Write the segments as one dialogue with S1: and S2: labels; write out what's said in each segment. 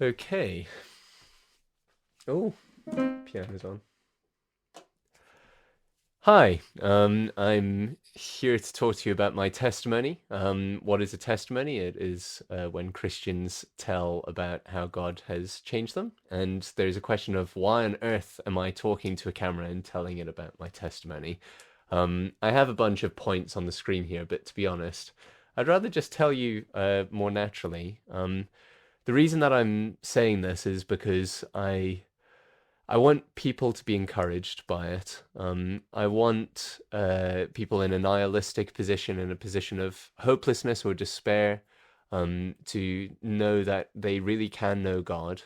S1: Okay. Oh, piano's on. Hi, I'm here to talk to you about my testimony. What is a testimony? It is when Christians tell about how God has changed them. And there's a question of why on earth am I talking to a camera and telling it about my testimony? I have a bunch of points on the screen here, but to be honest, I'd rather just tell you more naturally. The reason that I'm saying this is because I want people to be encouraged by it. I want people in a nihilistic position, in a position of hopelessness or despair, to know that they really can know God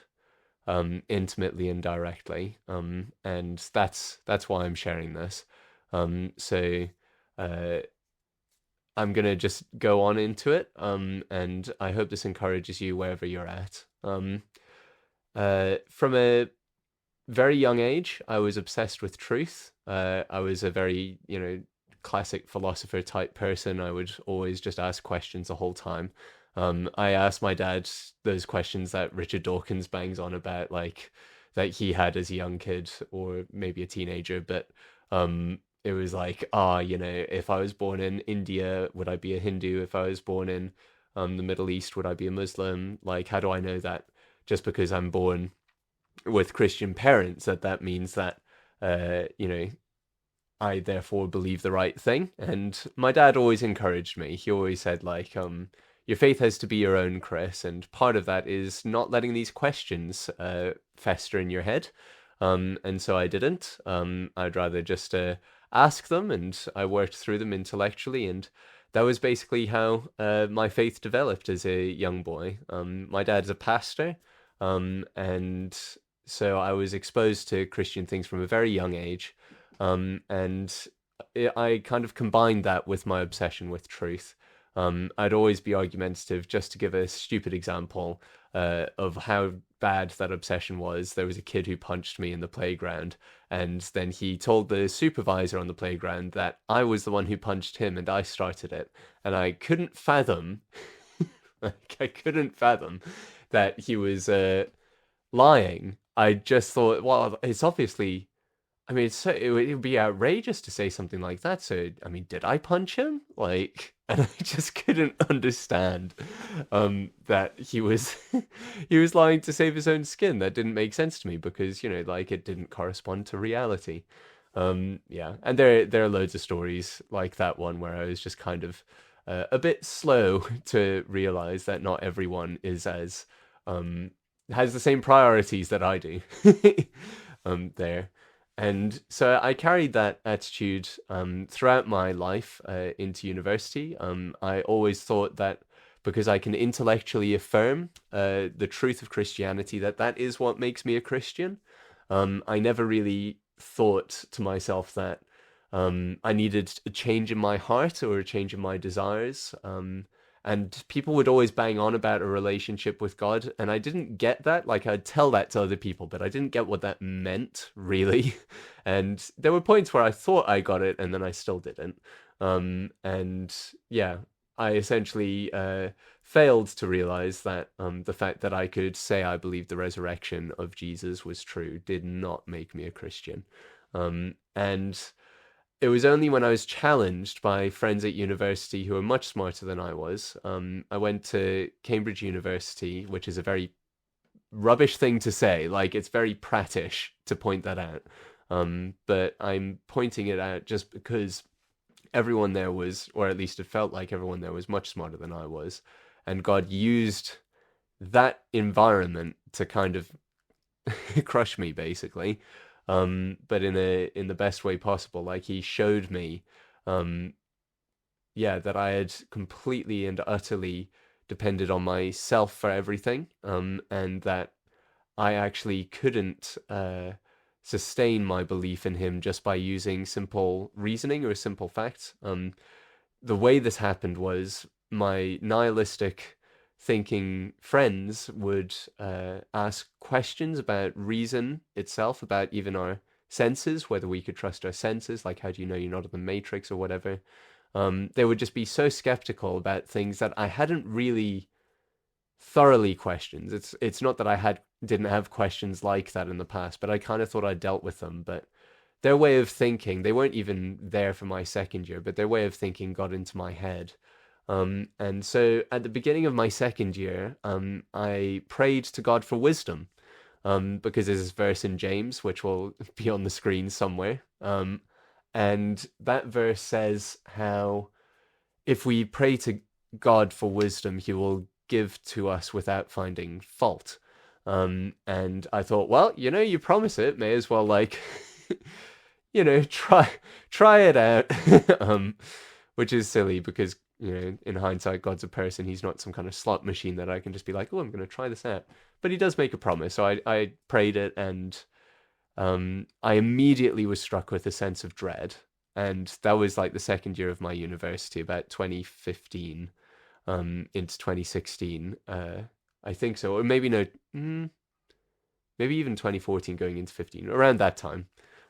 S1: intimately and directly. And that's why I'm sharing this. So uh, I'm gonna just go on into it, and I hope this encourages you wherever you're at. From a very young age, I was obsessed with truth. I was a very, classic philosopher type person. I would always just ask questions the whole time. I asked my dad those questions that Richard Dawkins bangs on about, like that he had as a young kid or maybe a teenager. But it was like, if I was born in India, would I be a Hindu? If I was born in the Middle East, would I be a Muslim? Like, how do I know that just because I'm born with Christian parents that means that I therefore believe the right thing? And my dad always encouraged me. He always said like your faith has to be your own, Chris, and part of that is not letting these questions fester in your head. And so I didn't. I'd rather just ask them, and I worked through them intellectually, and that was basically how my faith developed as a young boy. My dad's a pastor, and so I was exposed to Christian things from a very young age, and I kind of combined that with my obsession with truth. I'd always be argumentative. Just to give a stupid example of how bad that obsession was, there was a kid who punched me in the playground, and then he told the supervisor on the playground that I was the one who punched him and I started it. And I couldn't fathom, like, I couldn't fathom that he was lying. I just thought, well, it's obviously. I mean, it would be outrageous to say something like that. So, I mean, did I punch him? Like, and I just couldn't understand that he was he was lying to save his own skin. That didn't make sense to me because like it didn't correspond to reality. Yeah, and there are loads of stories like that one where I was just kind of a bit slow to realize that not everyone is as um has the same priorities that I do. There. And so I carried that attitude throughout my life into university. I always thought that because I can intellectually affirm the truth of Christianity, that that is what makes me a Christian. I never really thought to myself that I needed a change in my heart or a change in my desires. And people would always bang on about a relationship with God, and I didn't get that. Like, I'd tell that to other people, but I didn't get what that meant, really. And there were points where I thought I got it, and then I still didn't. And yeah, I essentially failed to realize that the fact that I could say I believed the resurrection of Jesus was true did not make me a Christian. And it was only when I was challenged by friends at university who were much smarter than I was. I went to Cambridge University, which is a very rubbish thing to say. Like, it's very prattish to point that out. But I'm pointing it out just because everyone there was, or at least it felt like everyone there was much smarter than I was. And God used that environment to kind of crush me, basically. But in the best way possible. Like, he showed me, um, yeah, that I had completely and utterly depended on myself for everything, and that I actually couldn't sustain my belief in him just by using simple reasoning or simple facts. The way this happened was my nihilistic thinking friends would ask questions about reason itself, about even our senses, whether we could trust our senses, like how do you know you're not in the Matrix or whatever. They would just be so skeptical about things that I hadn't really thoroughly questions. It's not that I had didn't have questions like that in the past, but I kind of thought I dealt with them. But their way of thinking, they weren't even there for my second year, but their way of thinking got into my head. And so at the beginning of my second year, I prayed to God for wisdom, because there's this verse in James, which will be on the screen somewhere. And that verse says how if we pray to God for wisdom, He will give to us without finding fault. And I thought, well, you promise it, may as well like, try it out. Which is silly because in hindsight, God's a person. He's not some kind of slot machine that I can just be like, oh, I'm going to try this out. But He does make a promise, so I prayed it, and I immediately was struck with a sense of dread. And that was like the second year of my university, about 2015 into 2016. I think so. Or maybe no, maybe even 2014 going into 15, around that time.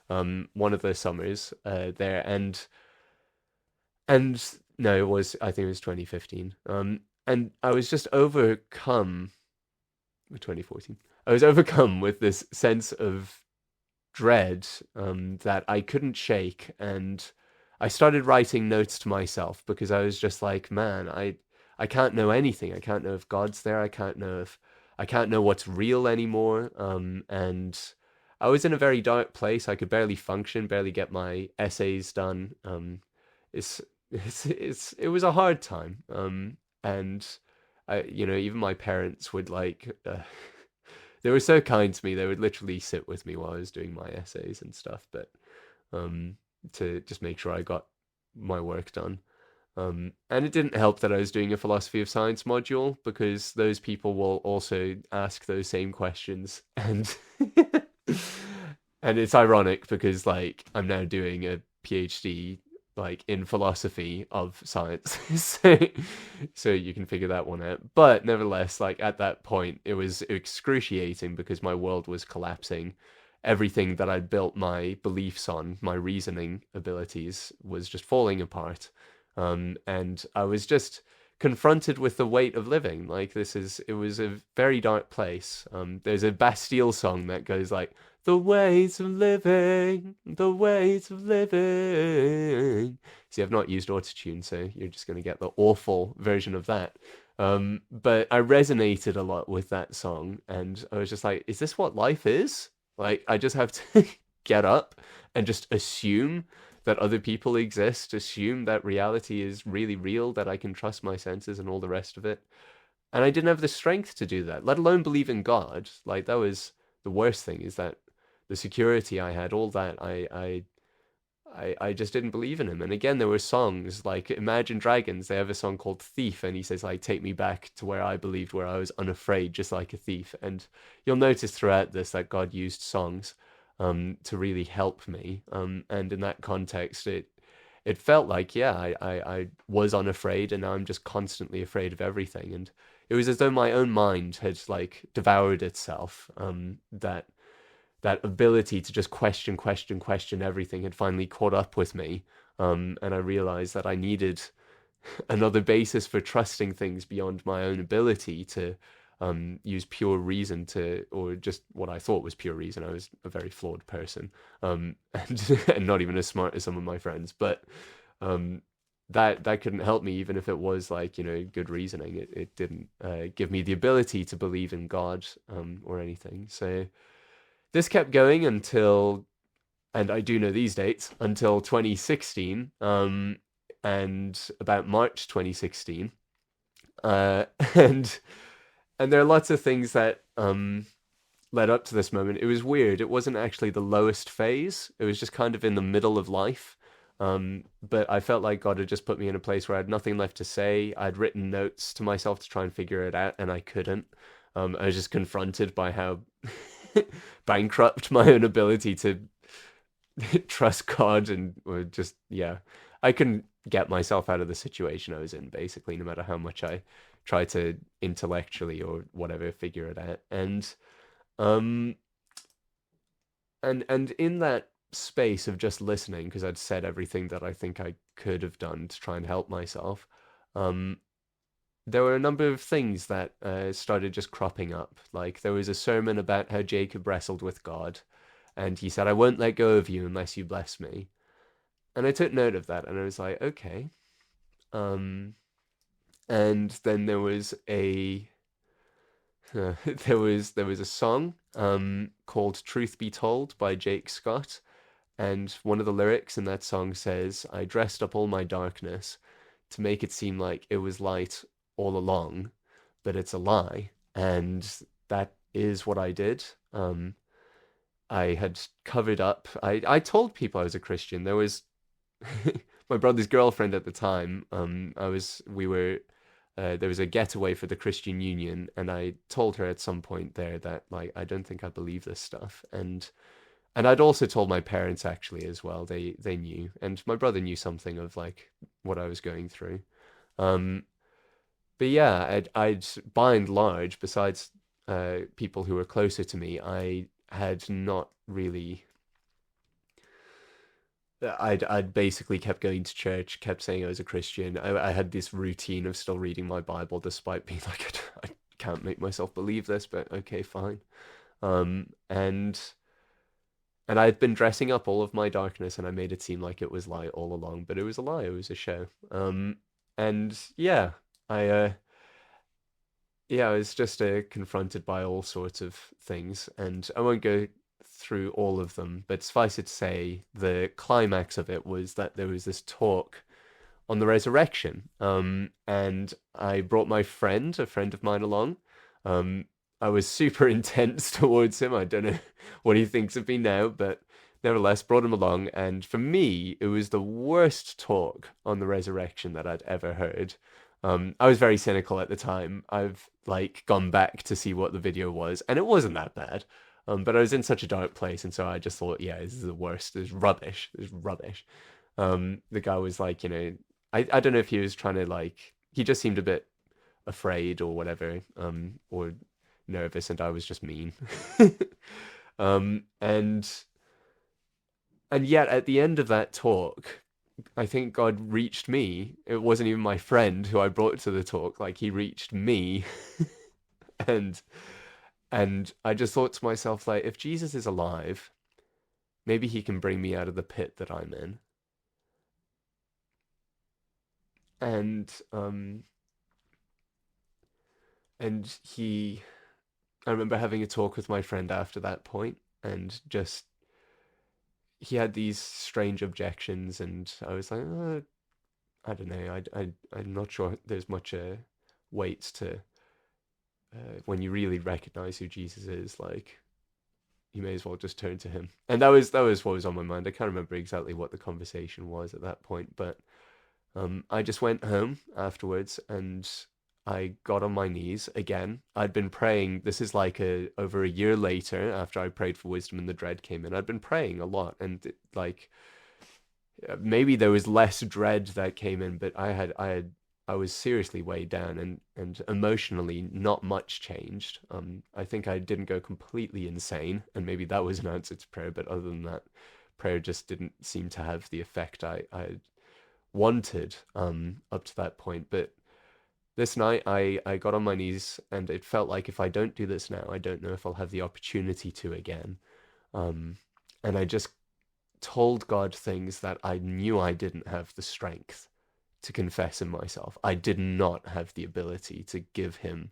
S1: One of the summers there. And no, I think it was 2015. And I was just overcome with 2014. I was overcome with this sense of dread that I couldn't shake, and I started writing notes to myself because I was just like, man, I can't know anything. I can't know if God's there. I can't know what's real anymore. And I was in a very dark place. I could barely function, barely get my essays done. It's it was a hard time. And even my parents would like. They were so kind to me. They would literally sit with me while I was doing my essays and stuff, but to just make sure I got my work done. And it didn't help that I was doing a philosophy of science module because those people will also ask those same questions, and and it's ironic because like I'm now doing a PhD like in philosophy of science. So you can figure that one out. But nevertheless, like at that point it was excruciating because my world was collapsing. Everything that I'd built my beliefs on, my reasoning abilities, was just falling apart. And I was just confronted with the weight of living. Like it was a very dark place. There's a Bastille song that goes like, the weight of living, the weight of living. See, I've not used autotune, so you're just going to get the awful version of that. But I resonated a lot with that song, and I was just like, is this what life is? Like, I just have to get up and just assume that other people exist, assume that reality is really real, that I can trust my senses and all the rest of it. And I didn't have the strength to do that, let alone believe in God. Like, that was the worst thing, is that the security I had, all that, I just didn't believe in him. And again, there were songs like Imagine Dragons. They have a song called Thief, and he says, like, take me back to where I believed, where I was unafraid, just like a thief. And you'll notice throughout this that God used songs to really help me. And in that context, it felt like, yeah, I was unafraid, and now I'm just constantly afraid of everything. And it was as though my own mind had like devoured itself. That ability to just question everything had finally caught up with me. And I realized that I needed another basis for trusting things beyond my own ability to use pure reason or just what I thought was pure reason. I was a very flawed person, and not even as smart as some of my friends. But that couldn't help me, even if it was like good reasoning. It didn't give me the ability to believe in God or anything. So this kept going until, and I do know these dates, until 2016, and about March 2016. Uh, and and there are lots of things that led up to this moment. It was weird. It wasn't actually the lowest phase. It was just kind of in the middle of life. But I felt like God had just put me in a place where I had nothing left to say. I'd written notes to myself to try and figure it out, and I couldn't. I was just confronted by how bankrupt my own ability to trust God, and or just yeah, I couldn't get myself out of the situation I was in, basically, no matter how much I try to intellectually or whatever figure it out. Um and in that space of just listening, because I'd said everything that I think I could have done to try and help myself, um there were a number of things that started just cropping up. Like there was a sermon about how Jacob wrestled with God, and he said, "I won't let go of you unless you bless me." And I took note of that, and I was like, okay. Um, and then there was a there was a song called "Truth Be Told" by Jake Scott, and one of the lyrics in that song says, "I dressed up all my darkness to make it seem like it was light all along, but it's a lie." And that is what I did. I had covered up. I told people I was a Christian. There was my brother's girlfriend at the time. We were there was a getaway for the Christian Union, and I told her at some point there that like I don't think I believe this stuff, and I'd also told my parents actually as well. They knew, and my brother knew something of like what I was going through. Um, but yeah, I'd by and large, besides people who were closer to me, I had not really. I'd basically kept going to church, kept saying I was a Christian. I had this routine of still reading my Bible, despite being like, I can't make myself believe this, but okay, fine. Um, and and I had been dressing up all of my darkness, and I made it seem like it was light all along, but it was a lie. It was a show. And yeah, I yeah, I was just confronted by all sorts of things, and I won't go through all of them, but suffice it to say, the climax of it was that there was this talk on the resurrection. And I brought my friend, a friend of mine, along. Um, I was super intense towards him. I don't know what he thinks of me now, but nevertheless, brought him along. And for me, it was the worst talk on the resurrection that I'd ever heard. I was very cynical at the time. I've like gone back to see what the video was, and it wasn't that bad. But I was in such a dark place, and so I just thought, yeah, this is the worst. This is rubbish. This is rubbish. The guy was like, I don't know if he was trying to like he just seemed a bit afraid or whatever, or nervous, and I was just mean. um, and and yet at the end of that talk, I think God reached me. It wasn't even my friend who I brought to the talk, like he reached me. and and I just thought to myself, like, if Jesus is alive, maybe he can bring me out of the pit that I'm in. And and he I remember having a talk with my friend after that point, and just he had these strange objections, and I was like, I don't know, I'm not sure there's much weight to when you really recognize who Jesus is. Like, you may as well just turn to him. And that was what was on my mind. I can't remember exactly what the conversation was at that point, but I just went home afterwards and I got on my knees again. I'd been praying. This is like over a year later after I prayed for wisdom and the dread came in. I'd been praying a lot, and like maybe there was less dread that came in, but I was seriously weighed down, and emotionally not much changed. I think I didn't go completely insane, and maybe that was an answer to prayer, but other than that, prayer just didn't seem to have the effect I wanted up to that point. But this night I got on my knees, and it felt like if I don't do this now, I don't know if I'll have the opportunity to again. Um, and I just told God things that I knew I didn't have the strength to confess in myself. I did not have the ability to give him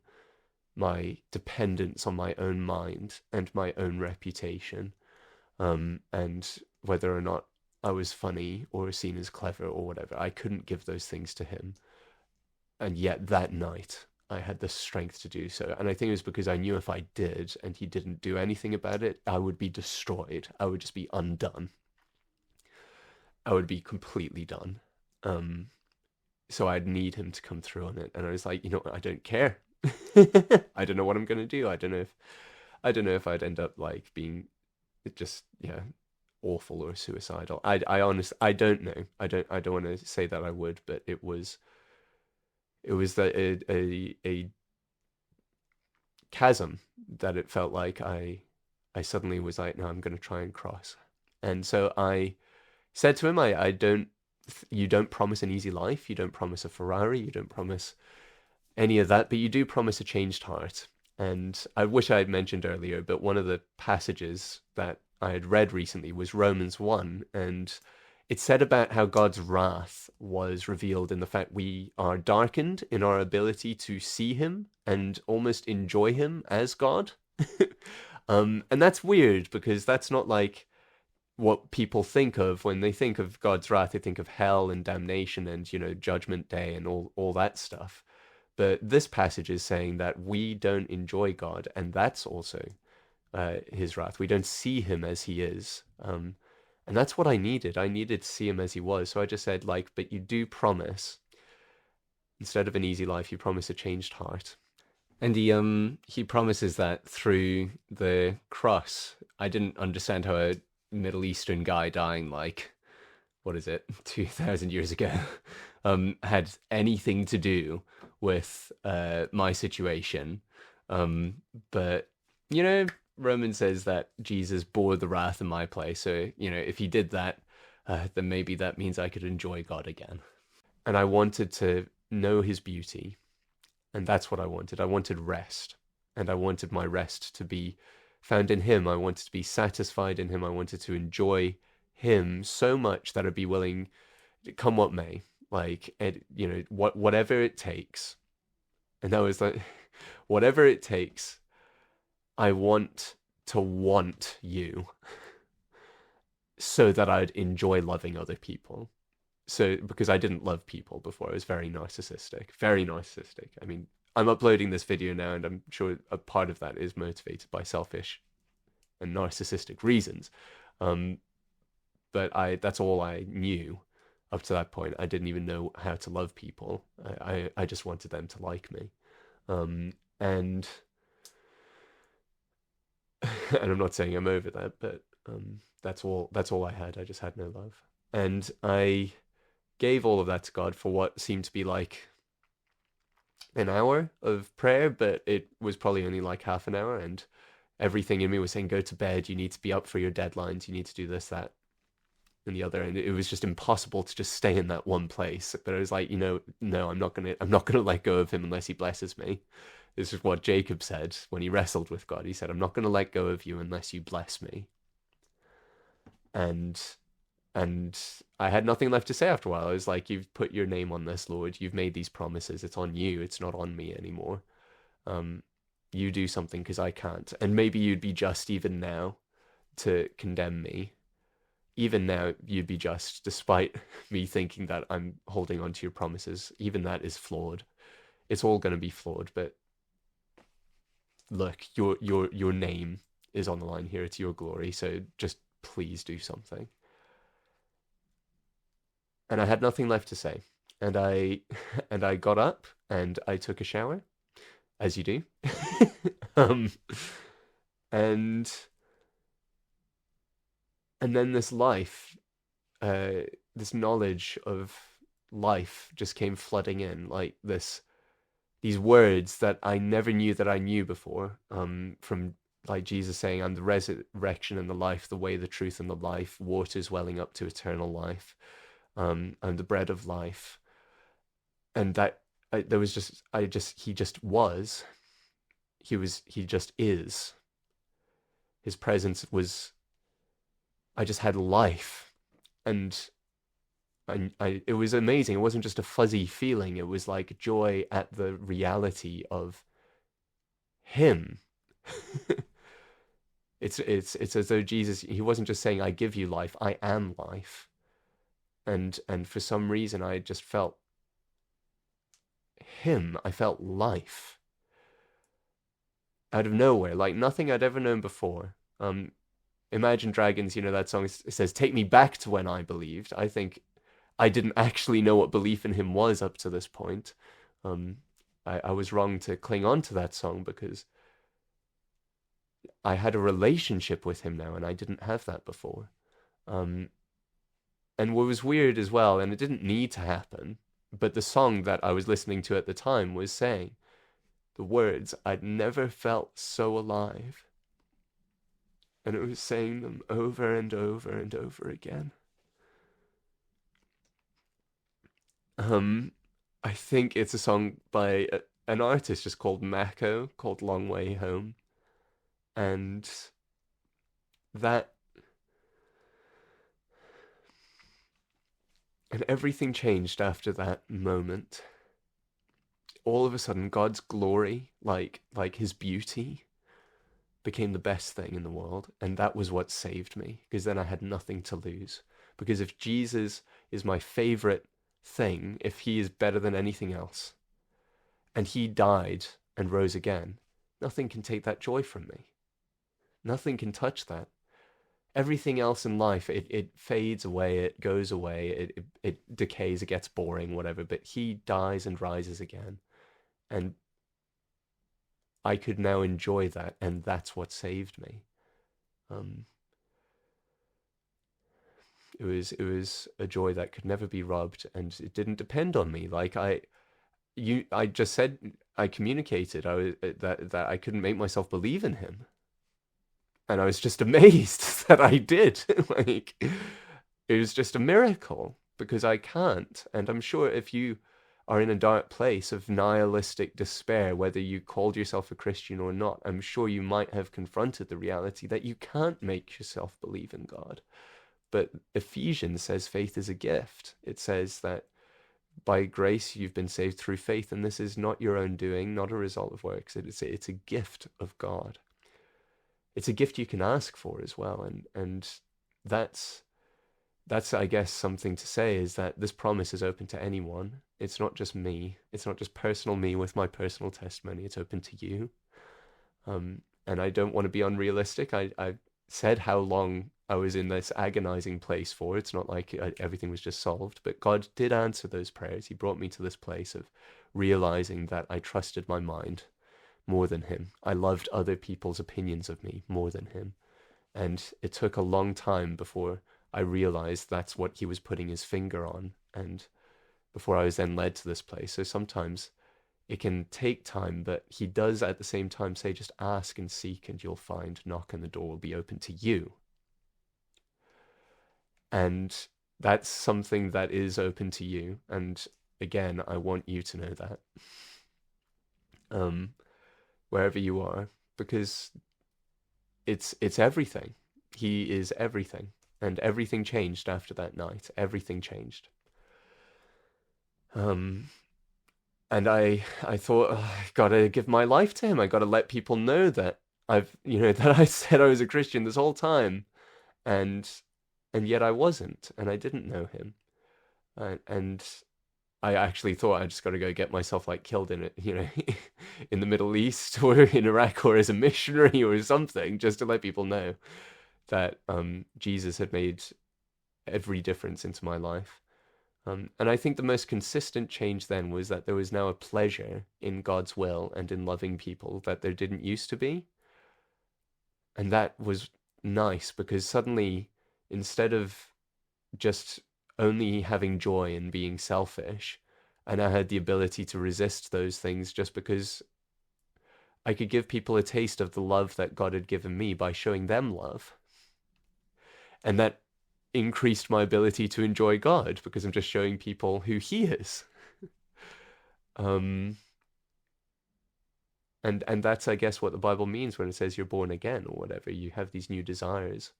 S1: my dependence on my own mind and my own reputation, and whether or not I was funny or seen as clever or whatever. I couldn't give those things to him. And yet that night, I had the strength to do so. And I think it was because I knew if I did and he didn't do anything about it, I would be destroyed. I would just be undone. I would be completely done. Um, so I'd need him to come through on it. And I was like, you know what? I don't care. I don't know what I'm gonna do. I don't know if I'd end up like being just yeah awful or suicidal. I honestly I don't know. I don't want to say that I would, but it was a chasm that it felt like I suddenly was like, no, I'm gonna try and cross. And so I said to him, I don't you don't promise an easy life. You don't promise a Ferrari. You don't promise any of that, but you do promise a changed heart. And I wish I had mentioned earlier, but one of the passages that I had read recently was Romans 1, and it said about how God's wrath was revealed in the fact we are darkened in our ability to see him and almost enjoy him as God. And that's weird because that's not like what people think of when they think of God's wrath. They think of hell and damnation and, judgment day and all that stuff. But this passage is saying that we don't enjoy God, and that's also his wrath. We don't see him as he is. And that's what I needed. I needed to see him as he was. So I just said, like, but you do promise, instead of an easy life, you promise a changed heart. And he promises that through the cross. I didn't understand how a Middle Eastern guy dying like, what is it, 2,000 years ago, had anything to do with my situation. But Roman says that Jesus bore the wrath in my place. So if he did that, then maybe that means I could enjoy God again. And I wanted to know his beauty, and that's what I wanted. I wanted rest, and I wanted my rest to be found in him. I wanted to be satisfied in him. I wanted to enjoy him so much that I'd be willing, come what may, like, whatever it takes. And that was like, whatever it takes, I want to want you so that I'd enjoy loving other people. So, because I didn't love people before, I was very narcissistic, very narcissistic. I mean, I'm uploading this video now, and I'm sure a part of that is motivated by selfish and narcissistic reasons. Um, but that's all I knew up to that point. I didn't even know how to love people. I just wanted them to like me. And and I'm not saying I'm over that, but that's all I had. I just had no love. And I gave all of that to God for what seemed to be like an hour of prayer, but it was probably only like half an hour, and everything in me was saying, go to bed, you need to be up for your deadlines, you need to do this, that, and the other. And it was just impossible to just stay in that one place. But I was like, no, I'm not gonna let go of him unless he blesses me. This is what Jacob said when he wrestled with God. He said, I'm not gonna let go of you unless you bless me. And and I had nothing left to say after a while. I was like, you've put your name on this, Lord. You've made these promises. It's on you. It's not on me anymore. Um, you do something because I can't. And maybe you'd be just even now to condemn me. Even now, you'd be just, despite me thinking that I'm holding on to your promises. Even that is flawed. It's all going to be flawed. But look, your name is on the line here. It's your glory. So just please do something. And I had nothing left to say. And I and I got up and I took a shower, as you do. um, and and then this knowledge of life just came flooding in, like these words that I never knew that I knew before. From like Jesus saying, "I'm the resurrection and the life, the way, the truth, and the life. Waters welling up to eternal life. I'm the bread of life." And that there was just he just was. He just is. His presence was. I just had life, and it was amazing. It wasn't just a fuzzy feeling. It was like joy at the reality of him. It's as though Jesus, he wasn't just saying, "I give you life. I am life." And for some reason, I just felt him. I felt life out of nowhere, like nothing I'd ever known before. Imagine Dragons, that song says, "Take me back to when I believed." I think I didn't actually know what belief in him was up to this point. I was wrong to cling on to that song because I had a relationship with him now, and I didn't have that before. Um, and what was weird as well, and it didn't need to happen, but the song that I was listening to at the time was saying the words, "I'd never felt so alive." And it was saying them over and over and over again. Um, I think it's a song by an artist just called Mako, called Long Way Home. And that, and everything changed after that moment. All of a sudden, God's glory, like his beauty, became the best thing in the world. And that was what saved me, because then I had nothing to lose. Because if Jesus is my favorite thing, if he is better than anything else, and he died and rose again, nothing can take that joy from me. Nothing can touch that. Everything else in life, it fades away, it goes away, it decays, it gets boring, whatever. But he dies and rises again. And I could now enjoy that, and that's what saved me. Um, it was a joy that could never be robbed, and it didn't depend on me. I just said, I communicated that I couldn't make myself believe in him, and I was just amazed that I did. Like, it was just a miracle because I can't. And I'm sure if you are in a dark place of nihilistic despair, whether you called yourself a Christian or not, I'm sure you might have confronted the reality that you can't make yourself believe in God. But Ephesians says faith is a gift. It says that by grace you've been saved through faith, and this is not your own doing, not a result of works. It's a gift of God. It's a gift you can ask for as well, and that's I guess something to say, is that this promise is open to anyone. It's not just me. It's not just personal me with my personal testimony. It's open to you. And I don't want to be unrealistic. I said how long I was in this agonizing place for. It's not like everything was just solved, but God did answer those prayers. He brought me to this place of realizing that I trusted my mind more than him. I loved other people's opinions of me more than him. And it took a long time before I realized that's what he was putting his finger on, and before I was then led to this place. So sometimes it can take time, but he does at the same time say, just ask and seek and you'll find, knock and the door will be open to you. And that's something that is open to you. And again, I want you to know that, wherever you are, because it's everything. He is everything. And everything changed after that night. Everything changed. And I thought, oh, I gotta give my life to him. I gotta let people know that that I said I was a Christian this whole time, and yet I wasn't, and I didn't know him, and I actually thought I just got to go get myself like killed in it, in the Middle East or in Iraq or as a missionary or something, just to let people know that Jesus had made every difference into my life. And I think the most consistent change then was that there was now a pleasure in God's will and in loving people that there didn't used to be. And that was nice because suddenly, instead of just only having joy and being selfish, I now had the ability to resist those things just because I could give people a taste of the love that God had given me by showing them love. And that increased my ability to enjoy God because I'm just showing people who he is. um and that's, I guess, what the Bible means when it says you're born again or whatever. You have these new desires,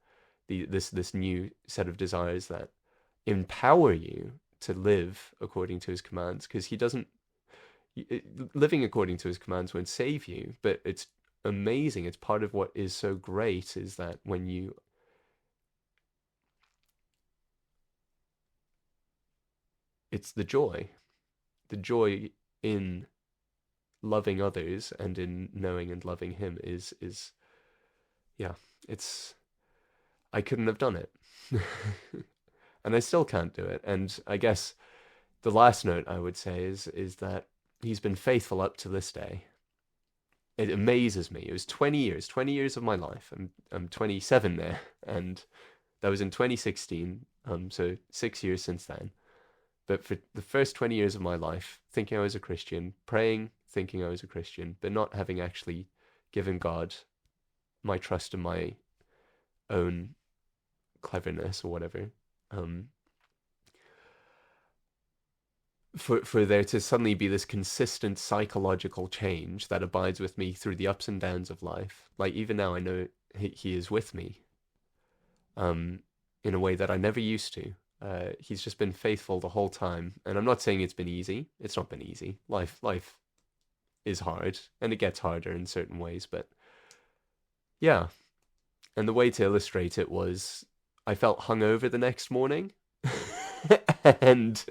S1: this new set of desires that empower you to live according to his commands, because he doesn't living according to his commands won't save you, but it's amazing. It's part of what is so great, is that when you it's the joy in loving others and in knowing and loving him is yeah, it's I couldn't have done it. And I still can't do it. And I guess the last note I would say is that he's been faithful up to this day. It amazes me. It was 20 years of my life. I'm 27 there, and that was in 2016. So 6 years since then. But for the first 20 years of my life, thinking I was a Christian, praying, thinking I was a Christian, but not having actually given God my trust and my own cleverness or whatever. for there to suddenly be this consistent psychological change that abides with me through the ups and downs of life. Like even now, I know he is with me, um, in a way that I never used to. He's just been faithful the whole time, and I'm not saying it's been easy. It's not been easy. Life is hard, and it gets harder in certain ways. But yeah, and the way to illustrate it was I felt hungover the next morning, and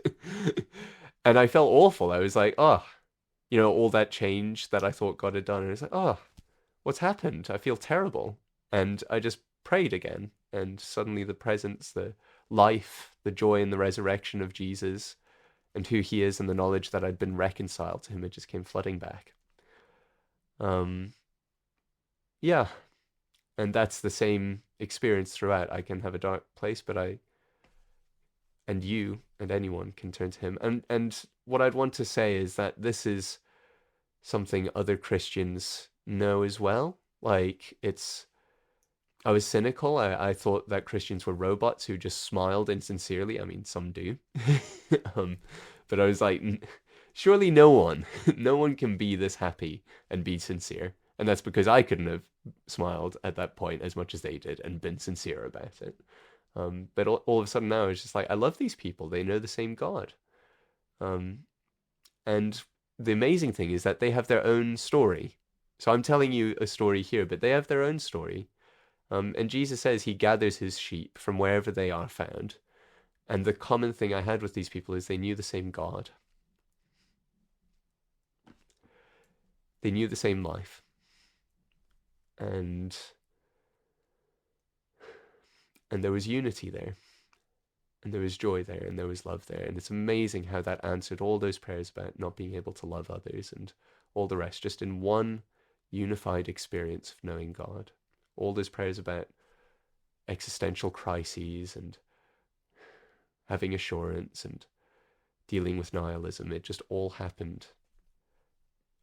S1: and I felt awful. I was like, oh, all that change that I thought God had done, and it's like, oh, what's happened? I feel terrible, and I just prayed again, and suddenly the presence, the life, the joy, and the resurrection of Jesus, and who He is, and the knowledge that I'd been reconciled to Him, it just came flooding back. Yeah, and that's the same experience throughout. I can have a dark place, but and you and anyone can turn to Him. And what I'd want to say is that this is something other Christians know as well. Like I was cynical. I thought that Christians were robots who just smiled insincerely. I mean, some do. um, but I was like, surely no one, no one can be this happy and be sincere. And that's because I couldn't have smiled at that point as much as they did and been sincere about it. But all of a sudden now it's just like, I love these people. They know the same God. Um, and the amazing thing is that they have their own story. So I'm telling you a story here, but they have their own story. And Jesus says He gathers His sheep from wherever they are found. And the common thing I had with these people is they knew the same God. They knew the same life. And there was unity there. And there was joy there, and there was love there. And it's amazing how that answered all those prayers about not being able to love others and all the rest, just in one unified experience of knowing God. All those prayers about existential crises and having assurance and dealing with nihilism, it just all happened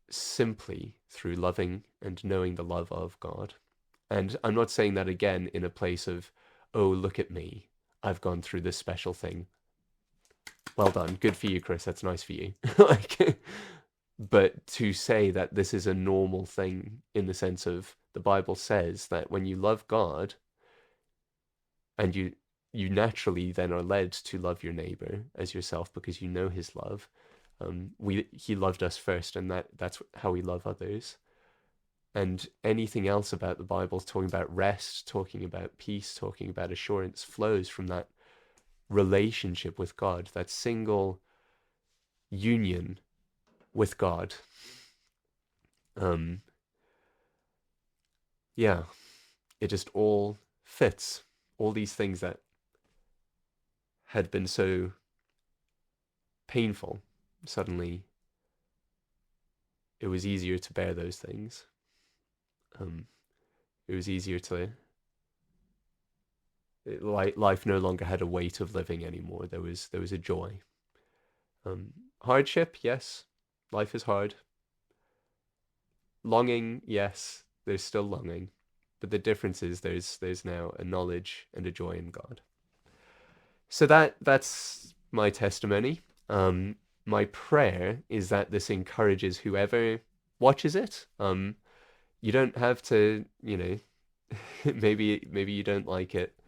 S1: simply through loving and knowing the love of God. And I'm not saying that again in a place of, oh, look at me, I've gone through this special thing. Well done, good for you, Chris, that's nice for you. But to say that this is a normal thing in the sense of the Bible says that when you love God, and you naturally then are led to love your neighbor as yourself because you know His love. He loved us first, and that's how we love others. And anything else about the Bible, talking about rest, talking about peace, talking about assurance, flows from that relationship with God, that single union with God. Yeah, it just all fits. All these things that had been so painful, suddenly it was easier to bear those things. It was easier to, life no longer had a weight of living anymore. There was a joy. Hardship, yes, life is hard. Longing, yes, there's still longing, but the difference is there's now a knowledge and a joy in God. So that's my testimony. My prayer is that this encourages whoever watches it. You don't have to, maybe you don't like it.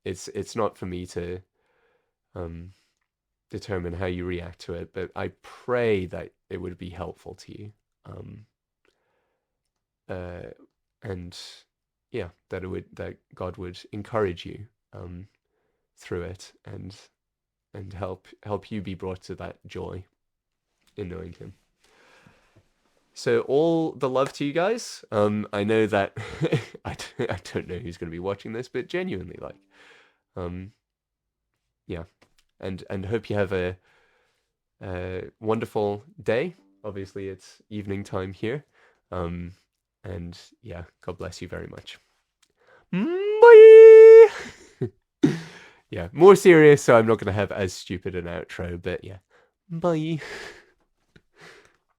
S1: It's not for me to determine how you react to it, but I pray that it would be helpful to you. And yeah, that God would encourage you through it and help you be brought to that joy in knowing Him. So all the love to you guys. I know that I don't know who's going to be watching this, but genuinely, yeah, and hope you have a wonderful day. Obviously, it's evening time here. And yeah, God bless you very much. Bye. Yeah, more serious, so I'm not going to have as stupid an outro, but yeah, bye.